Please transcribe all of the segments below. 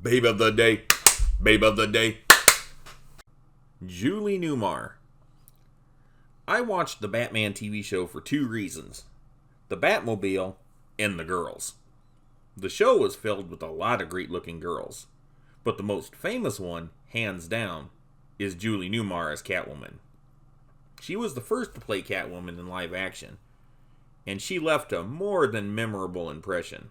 Babe of the day. Babe of the day. Julie Newmar. I watched the Batman TV show for two reasons: the Batmobile and the girls. The show was filled with a lot of great looking girls, but the most famous one, hands down, is Julie Newmar as Catwoman. She was the first to play Catwoman in live action, and she left a more than memorable impression.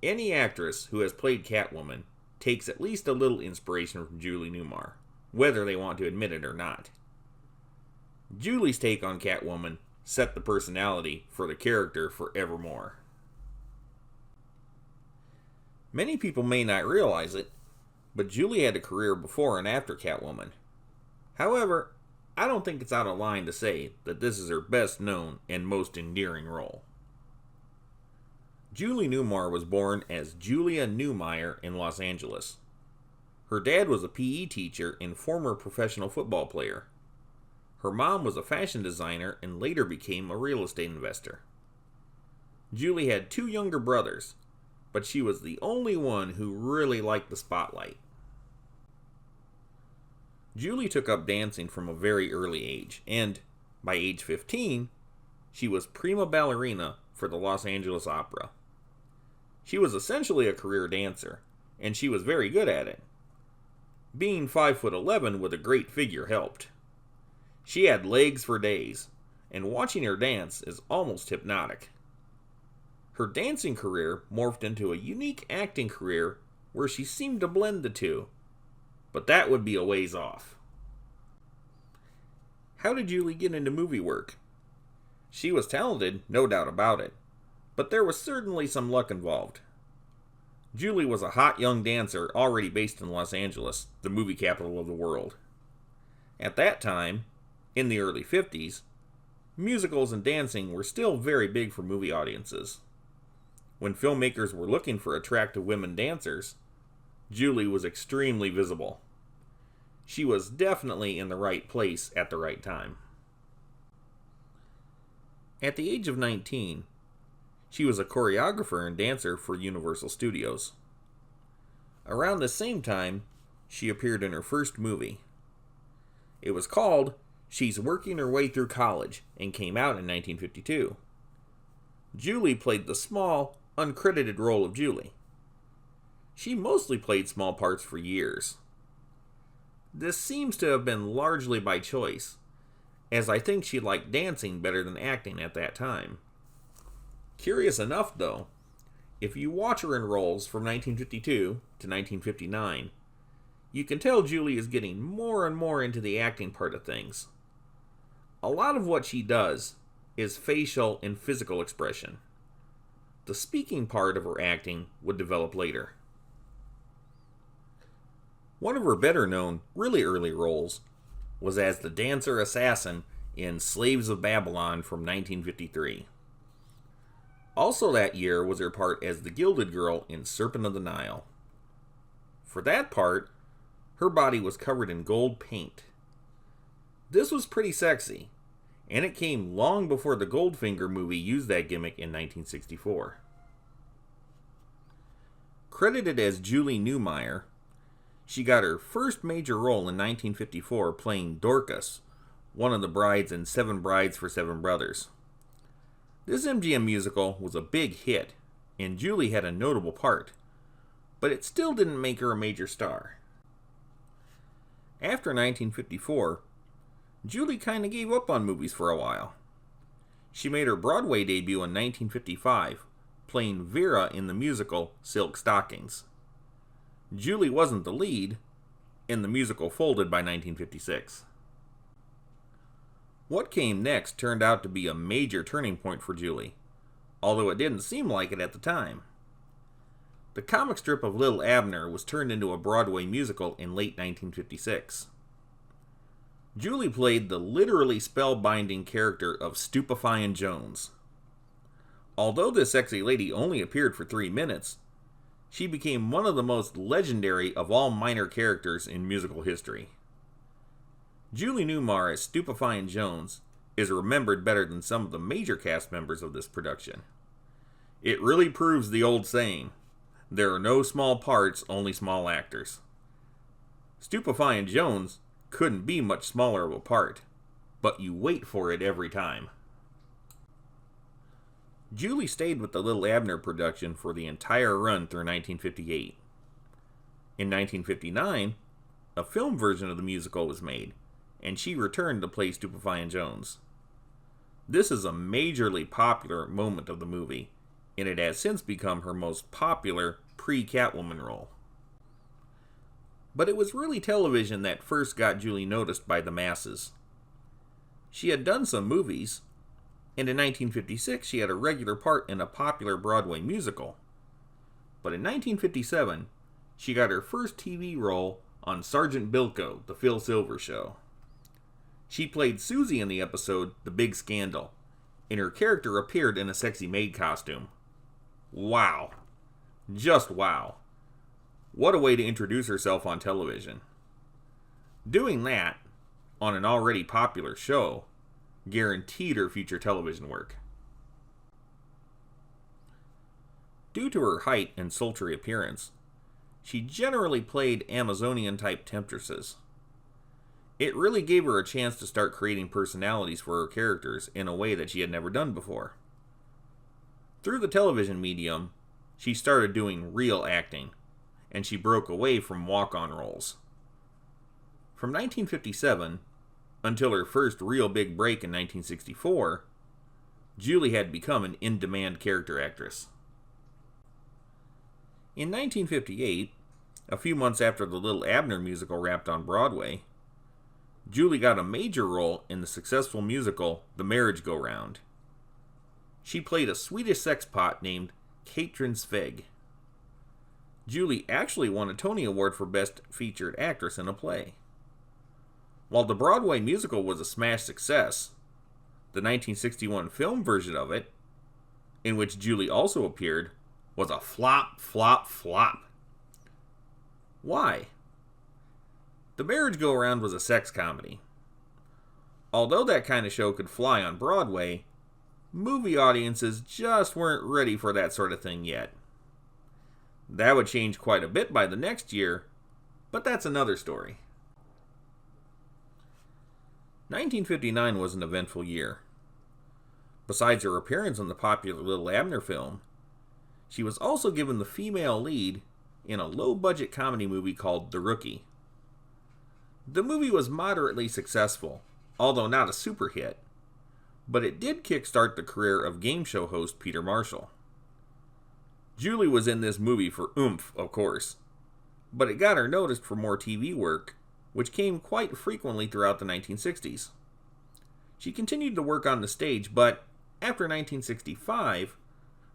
Any actress who has played Catwoman takes at least a little inspiration from Julie Newmar, whether they want to admit it or not. Julie's take on Catwoman set the personality for the character forevermore. Many people may not realize it, but Julie had a career before and after Catwoman. However, I don't think it's out of line to say that this is her best known and most endearing role. Julie Newmar was born as Julia Newmar in Los Angeles. Her dad was a PE teacher and former professional football player. Her mom was a fashion designer and later became a real estate investor. Julie had two younger brothers, but she was the only one who really liked the spotlight. Julie took up dancing from a very early age, and by age 15, she was prima ballerina for the Los Angeles Opera. She was essentially a career dancer, and she was very good at it. Being 5'11" with a great figure helped. She had legs for days, and watching her dance is almost hypnotic. Her dancing career morphed into a unique acting career where she seemed to blend the two, but that would be a ways off. How did Julie get into movie work? She was talented, no doubt about it, but there was certainly some luck involved. Julie was a hot young dancer already based in Los Angeles, the movie capital of the world. At that time, in the early 50s, musicals and dancing were still very big for movie audiences. When filmmakers were looking for attractive women dancers, Julie was extremely visible. She was definitely in the right place at the right time. At the age of 19, she was a choreographer and dancer for Universal Studios. Around the same time, she appeared in her first movie. It was called She's Working Her Way Through College and came out in 1952. Julie played the small, uncredited role of Julie. She mostly played small parts for years. This seems to have been largely by choice, as I think she liked dancing better than acting at that time. Curious enough, though, if you watch her in roles from 1952 to 1959, you can tell Julie is getting more and more into the acting part of things. A lot of what she does is facial and physical expression. The speaking part of her acting would develop later. One of her better known, really early roles was as the dancer assassin in Slaves of Babylon from 1953. Also that year was her part as the Gilded Girl in Serpent of the Nile. For that part, her body was covered in gold paint. This was pretty sexy, and it came long before the Goldfinger movie used that gimmick in 1964. Credited as Julie Newmar, she got her first major role in 1954 playing Dorcas, one of the brides in Seven Brides for Seven Brothers. This MGM musical was a big hit, and Julie had a notable part, but it still didn't make her a major star. After 1954, Julie kinda gave up on movies for a while. She made her Broadway debut in 1955, playing Vera in the musical Silk Stockings. Julie wasn't the lead, and the musical folded by 1956. What came next turned out to be a major turning point for Julie, although it didn't seem like it at the time. The comic strip of Little Abner was turned into a Broadway musical in late 1956. Julie played the literally spellbinding character of Stupefyin Jones. Although this sexy lady only appeared for 3 minutes, she became one of the most legendary of all minor characters in musical history. Julie Newmar as Stupefyin Jones is remembered better than some of the major cast members of this production. It really proves the old saying, There are no small parts, only small actors. Stupefyin Jones couldn't be much smaller of a part, but you wait for it every time. Julie stayed with the Little Abner production for the entire run through 1958. In 1959, a film version of the musical was made, and she returned to play Stupefyin Jones. This is a majorly popular moment of the movie, and it has since become her most popular pre-Catwoman role. But it was really television that first got Julie noticed by the masses. She had done some movies, and in 1956 she had a regular part in a popular Broadway musical. But in 1957, she got her first TV role on Sergeant Bilko, The Phil Silver Show. She played Susie in the episode The Big Scandal, and her character appeared in a sexy maid costume. Wow. Just wow. What a way to introduce herself on television. Doing that, on an already popular show, guaranteed her future television work. Due to her height and sultry appearance, she generally played Amazonian-type temptresses. It really gave her a chance to start creating personalities for her characters in a way that she had never done before. Through the television medium, she started doing real acting, and she broke away from walk-on roles. From 1957 until her first real big break in 1964, Julie had become an in-demand character actress. In 1958, a few months after the Little Abner musical wrapped on Broadway, Julie got a major role in the successful musical The Marriage Go-Round. She played a Swedish sexpot named Katrin Sveg. Julie actually won a Tony Award for Best Featured Actress in a Play. While the Broadway musical was a smash success, the 1961 film version of it, in which Julie also appeared, was a flop, flop, flop. Why? The Marriage Go-Round was a sex comedy. Although that kind of show could fly on Broadway, movie audiences just weren't ready for that sort of thing yet. That would change quite a bit by the next year, but that's another story. 1959 was an eventful year. Besides her appearance in the popular Little Abner film, she was also given the female lead in a low-budget comedy movie called The Rookie. The movie was moderately successful, although not a super hit, but it did kickstart the career of game show host Peter Marshall. Julie was in this movie for oomph, of course, but it got her noticed for more TV work, which came quite frequently throughout the 1960s. She continued to work on the stage, but after 1965,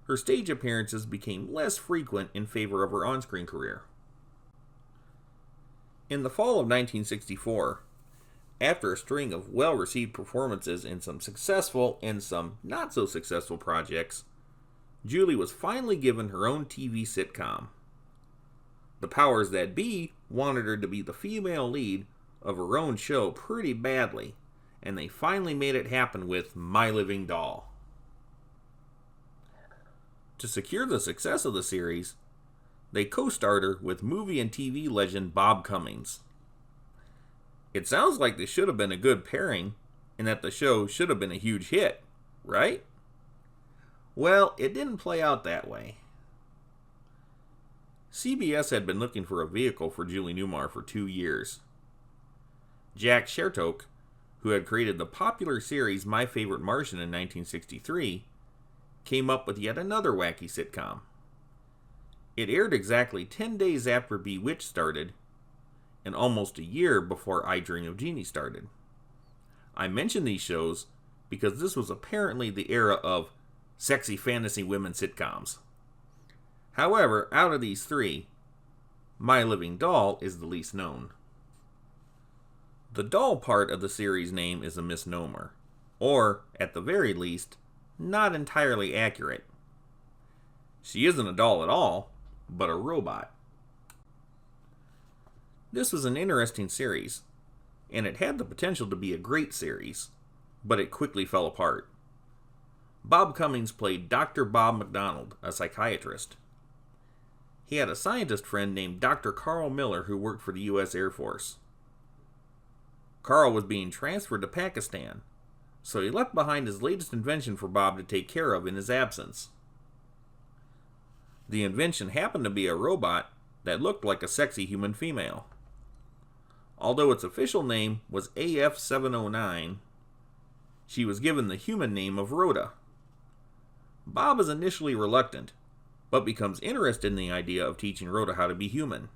her stage appearances became less frequent in favor of her on-screen career. In the fall of 1964, after a string of well-received performances in some successful and some not-so-successful projects, Julie was finally given her own TV sitcom. The powers that be wanted her to be the female lead of her own show pretty badly, and they finally made it happen with My Living Doll. To secure the success of the series, they co-starred her with movie and TV legend Bob Cummings. It sounds like this should have been a good pairing, and that the show should have been a huge hit, right? Well, it didn't play out that way. CBS had been looking for a vehicle for Julie Newmar for 2 years. Jack Shertoke, who had created the popular series My Favorite Martian in 1963, came up with yet another wacky sitcom. It aired exactly 10 days after Bewitched started, and almost a year before I Dream of Jeannie started. I mention these shows because this was apparently the era of sexy fantasy women sitcoms. However, out of these three, My Living Doll is the least known. The doll part of the series name is a misnomer, or, at the very least, not entirely accurate. She isn't a doll at all, but a robot. This was an interesting series, and it had the potential to be a great series, but it quickly fell apart. Bob Cummings played Dr. Bob McDonald, a psychiatrist. he had a scientist friend named Dr. Carl Miller who worked for the U.S. Air Force. Carl was being transferred to Pakistan, so he left behind his latest invention for Bob to take care of in his absence. The invention happened to be a robot that looked like a sexy human female. Although its official name was AF-709, she was given the human name of Rhoda. Bob is initially reluctant, but becomes interested in the idea of teaching Rhoda how to be human.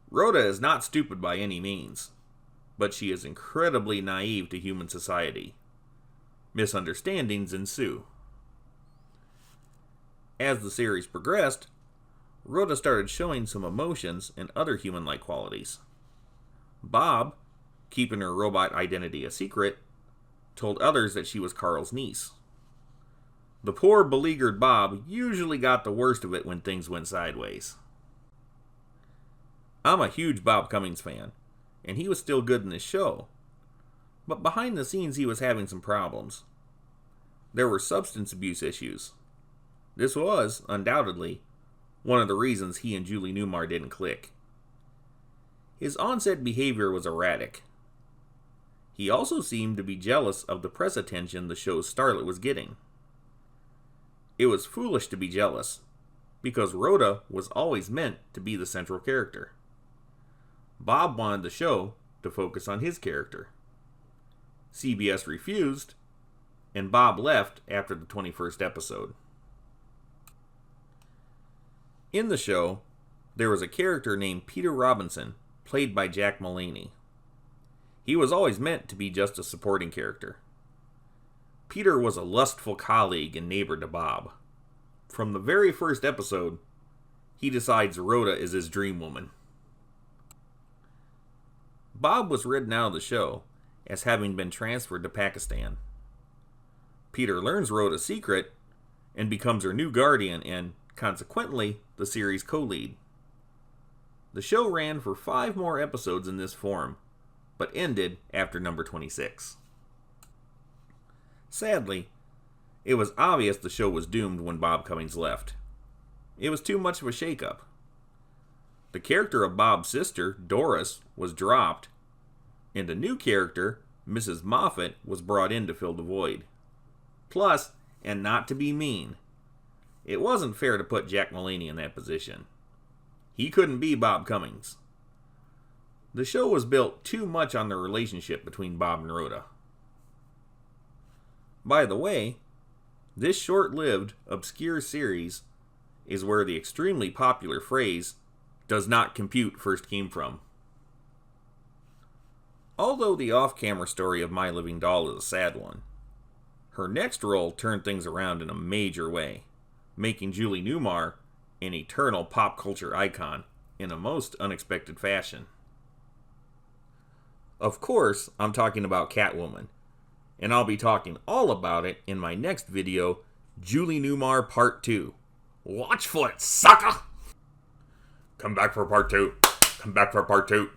Rhoda is not stupid by any means, but she is incredibly naive to human society. Misunderstandings ensue. As the series progressed, Rhoda started showing some emotions and other human-like qualities. Bob, keeping her robot identity a secret, told others that she was Carl's niece. The poor, beleaguered Bob usually got the worst of it when things went sideways. I'm a huge Bob Cummings fan, and he was still good in this show, but behind the scenes he was having some problems. There were substance abuse issues. This was, undoubtedly, one of the reasons he and Julie Newmar didn't click. His on-set behavior was erratic. He also seemed to be jealous of the press attention the show's starlet was getting. It was foolish to be jealous, because Rhoda was always meant to be the central character. Bob wanted the show to focus on his character. CBS refused, and Bob left after the 21st episode. In the show, there was a character named Peter Robinson, played by Jack Mullaney. He was always meant to be just a supporting character. Peter was a lustful colleague and neighbor to Bob. From the very first episode, he decides Rhoda is his dream woman. Bob was written out of the show as having been transferred to Pakistan. Peter learns Rhoda's secret and becomes her new guardian and, consequently, the series' co-lead. The show ran for 5 more episodes in this form, but ended after number 26. Sadly, it was obvious the show was doomed when Bob Cummings left. It was too much of a shakeup. The character of Bob's sister, Doris, was dropped, and a new character, Mrs. Moffat, was brought in to fill the void. Plus, and not to be mean, it wasn't fair to put Jack Mullaney in that position. He couldn't be Bob Cummings. The show was built too much on the relationship between Bob and Rhoda. By the way, this short-lived, obscure series is where the extremely popular phrase, "does not compute," first came from. Although the off-camera story of My Living Doll is a sad one, her next role turned things around in a major way, making Julie Newmar an eternal pop culture icon in a most unexpected fashion. Of course, I'm talking about Catwoman, and I'll be talking all about it in my next video, Julie Newmar Part 2. Watch for it, sucker! Come back for Part 2. Come back for Part 2.